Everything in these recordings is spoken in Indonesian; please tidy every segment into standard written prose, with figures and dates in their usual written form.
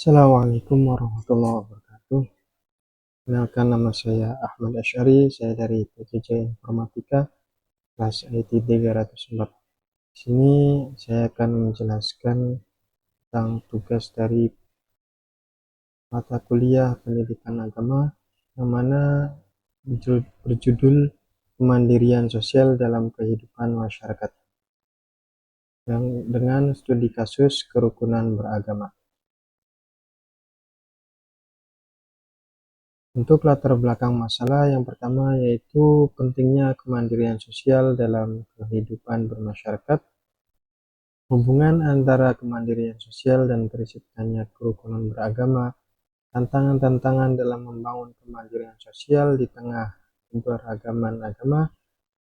Assalamualaikum warahmatullahi wabarakatuh. Kenalkan, nama saya Ahmad Asyari, saya dari PJJ Informatika kelas IT 304. Di sini saya akan menjelaskan tentang tugas dari mata kuliah Pendidikan Agama yang mana berjudul Kemandirian Sosial dalam Kehidupan Masyarakat dengan studi kasus kerukunan beragama. Untuk latar belakang masalah yang pertama yaitu pentingnya kemandirian sosial dalam kehidupan bermasyarakat, hubungan antara kemandirian sosial dan terciptanya kerukunan beragama, tantangan-tantangan dalam membangun kemandirian sosial di tengah keberagaman agama,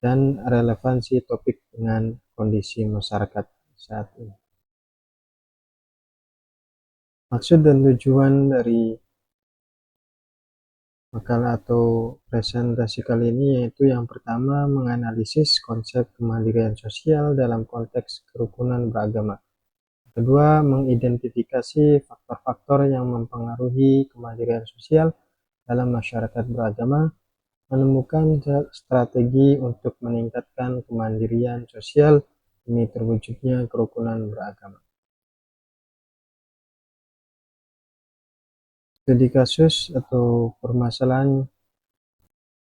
dan relevansi topik dengan kondisi masyarakat saat ini. Maksud dan tujuan dari makalah atau presentasi kali ini yaitu yang pertama, menganalisis konsep kemandirian sosial dalam konteks kerukunan beragama. Kedua, mengidentifikasi faktor-faktor yang mempengaruhi kemandirian sosial dalam masyarakat beragama, menemukan strategi untuk meningkatkan kemandirian sosial demi terwujudnya kerukunan beragama. Studi kasus atau permasalahan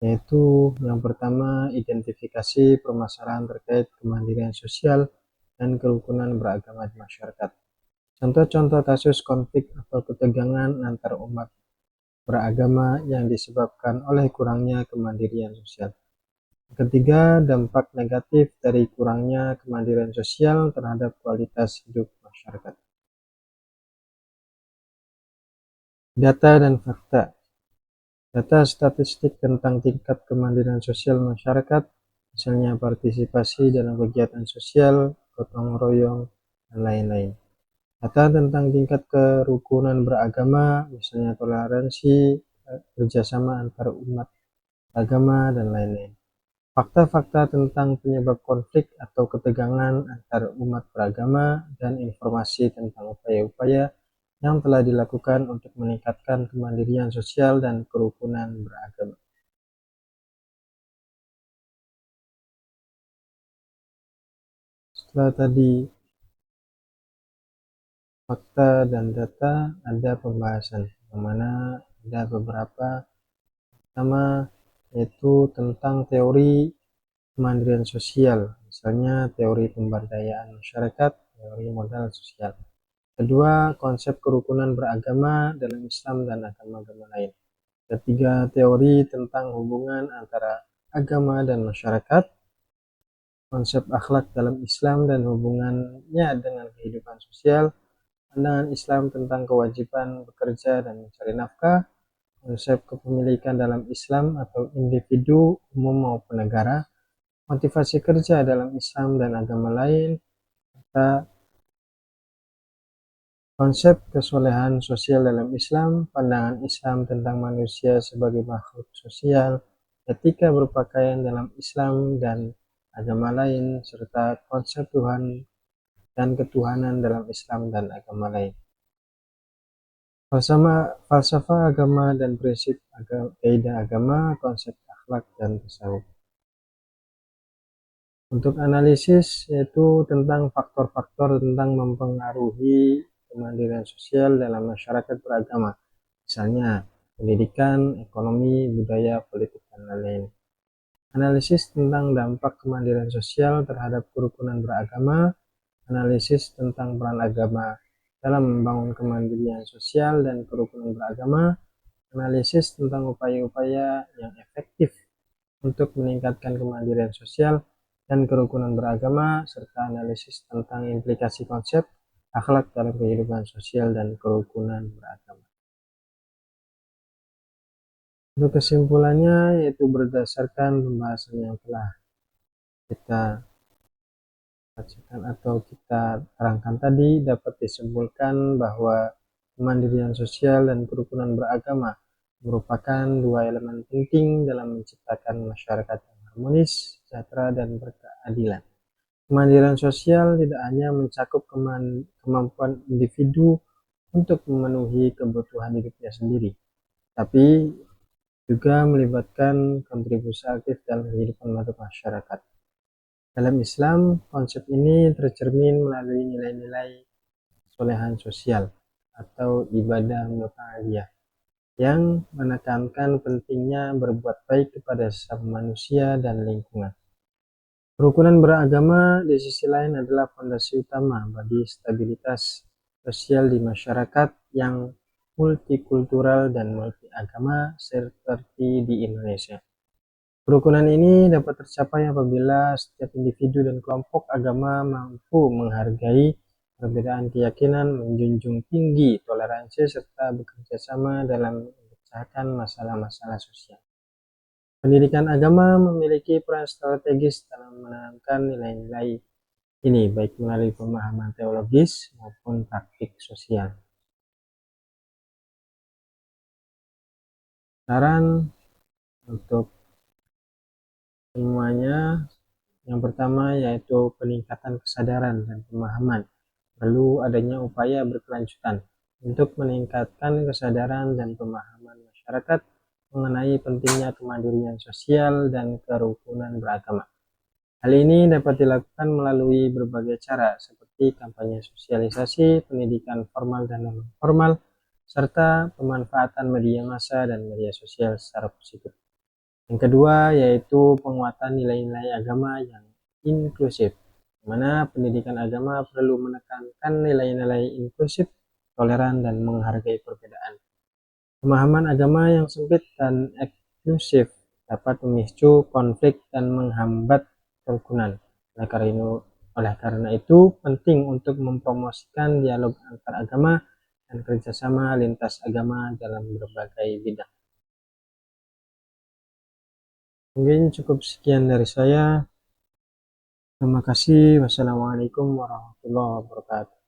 yaitu yang pertama, identifikasi permasalahan terkait kemandirian sosial dan kerukunan beragama di masyarakat. Contoh-contoh kasus konflik atau ketegangan antar umat beragama yang disebabkan oleh kurangnya kemandirian sosial. Ketiga, dampak negatif dari kurangnya kemandirian sosial terhadap kualitas hidup masyarakat. Data dan fakta. Data statistik tentang tingkat kemandirian sosial masyarakat, misalnya partisipasi dalam kegiatan sosial, gotong royong, dan lain-lain. Data tentang tingkat kerukunan beragama, misalnya toleransi, kerjasama antar umat agama, dan lain-lain. Fakta-fakta tentang penyebab konflik atau ketegangan antar umat beragama, dan informasi tentang upaya-upaya yang telah dilakukan untuk meningkatkan kemandirian sosial dan kerukunan beragama. Setelah tadi fakta dan data, ada pembahasan yang mana ada beberapa. Pertama yaitu tentang teori kemandirian sosial, misalnya teori pemberdayaan masyarakat, teori modal sosial. Kedua, konsep kerukunan beragama dalam Islam dan agama-agama lain. Ketiga, teori tentang hubungan antara agama dan masyarakat, konsep akhlak dalam Islam dan hubungannya dengan kehidupan sosial, pandangan Islam tentang kewajiban bekerja dan mencari nafkah, konsep kepemilikan dalam Islam atau individu, umum maupun negara, motivasi kerja dalam Islam dan agama lain, serta konsep kesolehan sosial dalam Islam, pandangan Islam tentang manusia sebagai makhluk sosial, etika berpakaian dalam Islam dan agama lain, serta konsep Tuhan dan ketuhanan dalam Islam dan agama lain. Falsafah agama dan prinsip kaidah agama, konsep akhlak dan tasawuf. Untuk analisis yaitu tentang faktor-faktor tentang mempengaruhi kemandirian sosial dalam masyarakat beragama, misalnya pendidikan, ekonomi, budaya, politik, dan lain-lain. Analisis tentang dampak kemandirian sosial terhadap kerukunan beragama, analisis tentang peran agama dalam membangun kemandirian sosial dan kerukunan beragama, analisis tentang upaya-upaya yang efektif untuk meningkatkan kemandirian sosial dan kerukunan beragama, serta analisis tentang implikasi konsep akhlak dalam kehidupan sosial dan kerukunan beragama. Untuk kesimpulannya yaitu berdasarkan pembahasan yang telah kita bacakan atau kita terangkan tadi, dapat disimpulkan bahwa kemandirian sosial dan kerukunan beragama merupakan dua elemen penting dalam menciptakan masyarakat yang harmonis, sejahtera, dan berkeadilan. Kemandirian sosial tidak hanya mencakup kemampuan individu untuk memenuhi kebutuhan hidupnya sendiri, tapi juga melibatkan kontribusi aktif dalam kehidupan masyarakat. Dalam Islam, konsep ini tercermin melalui nilai-nilai kesolehan sosial atau ibadah muta'aliyah yang menekankan pentingnya berbuat baik kepada sesama manusia dan lingkungan. Kerukunan beragama di sisi lain adalah fondasi utama bagi stabilitas sosial di masyarakat yang multikultural dan multiagama seperti di Indonesia. Kerukunan ini dapat tercapai apabila setiap individu dan kelompok agama mampu menghargai perbedaan keyakinan, menjunjung tinggi toleransi, serta bekerja sama dalam memecahkan masalah-masalah sosial. Pendidikan agama memiliki peran strategis dalam menanamkan nilai-nilai ini, baik melalui pemahaman teologis maupun praktik sosial. Saran untuk semuanya, yang pertama yaitu peningkatan kesadaran dan pemahaman. Perlu adanya upaya berkelanjutan untuk meningkatkan kesadaran dan pemahaman masyarakat mengenai pentingnya kemandirian sosial dan kerukunan beragama. Hal ini dapat dilakukan melalui berbagai cara seperti kampanye sosialisasi, pendidikan formal dan non-formal, serta pemanfaatan media massa dan media sosial secara positif. Yang kedua yaitu penguatan nilai-nilai agama yang inklusif, di mana pendidikan agama perlu menekankan nilai-nilai inklusif, toleran, dan menghargai perbedaan. Pemahaman agama yang sempit dan eksklusif dapat memicu konflik dan menghambat kerukunan. Oleh karena itu, penting untuk mempromosikan dialog antar agama dan kerjasama lintas agama dalam berbagai bidang. Mungkin cukup sekian dari saya. Terima kasih. Wassalamualaikum warahmatullahi wabarakatuh.